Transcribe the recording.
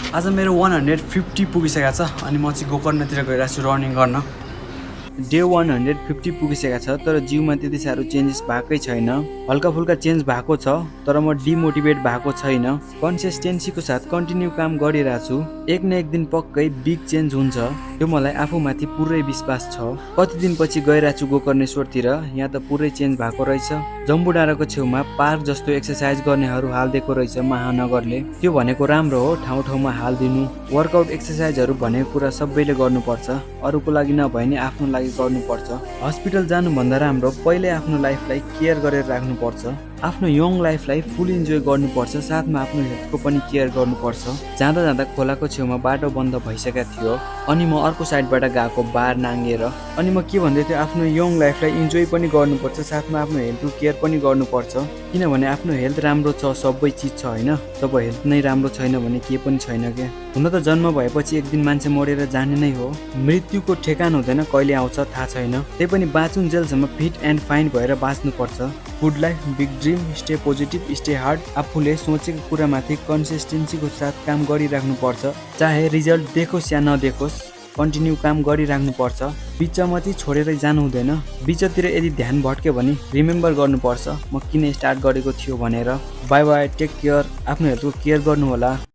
आज मेरो 150 पुगिसकेको छ अनि म चाहिँ गोकर्णतिर गइरहेको छु रनिङ गर्न। डे 150 पुगिसकेको छ तर जिउमा त्यति साह्रो चेन्जेस भएकै छैन। हल्का फुल्का चेन्ज भएको छ तर म डिमोटिभेट भएको छैन। कन्सिस्टेन्सीको साथ कन्टिन्यू काम गरिरहेको छु। एक न एक दिन पक्कै बिग चेन्ज हुन्छ, त्यो मलाई आफूमाथि पुरै विश्वास छ। कति दिनपछि गइरहेको छु गोकर्णेश्वरतिर, यहाँ त पुरै चेन्ज भएको रहेछ। जम्बू डाँडाको छेउमा पार्क जस्तो एक्सर्साइज गर्नेहरू हालिदिएको रहेछ महानगरले। त्यो भनेको राम्रो हो, ठाउँ ठाउँमा हालिदिनु। वर्कआउट एक्सर्साइजहरू भनेको कुरा सबैले गर्नुपर्छ, अरूको लागि नभए नि आफ्नो लागि गर्नुपर्छ। हस्पिटल जानुभन्दा राम्रो पहिले आफ्नो लाइफलाई केयर गरेर राख्नुपर्छ। आफ्नो यङ लाइफलाई फुल इन्जोय गर्नुपर्छ, साथमा आफ्नो हेल्थको पनि केयर गर्नुपर्छ। जाँदा जाँदा खोलाको छेउमा बाटो बन्द भइसकेको थियो अनि म अर्को साइडबाट गएको बार नाङ्गेर। अनि म के भन्दै थिएँ, आफ्नो यङ लाइफलाई इन्जोय पनि गर्नुपर्छ, साथमा आफ्नो हेल्थको केयर पनि गर्नुपर्छ। किनभने आफ्नो हेल्थ राम्रो छ सबै चिज छ होइन, जब हेल्थ नै राम्रो छैन भने केही पनि छैन क्या। हुन त जन्म भएपछि एक दिन मान्छे मरेर जाने नै हो, मृत्युको ठेकान हुँदैन, कहिले आउँछ थाहा छैन। त्यही पनि बाँचुन्जेलसम्म फिट एन्ड फाइन भएर बाँच्नुपर्छ। Good life, big dream, stay positive, stay hard. आफूले सोचेको कुरामाथि कन्सिस्टेन्सीको साथ काम गरिराख्नुपर्छ, चाहे रिजल्ट देखोस् या नदेखोस्, कन्टिन्यू काम गरिराख्नुपर्छ। बिचमा चाहिँ छोडेरै जानु हुँदैन। बिचतिर यदि ध्यान भट्क्यो भने रिमेम्बर गर्नुपर्छ म किन स्टार्ट गरेको थियो भनेर। बाई बाई, टेक केयर, आफ्नो हेल्थको केयर गर्नु होला।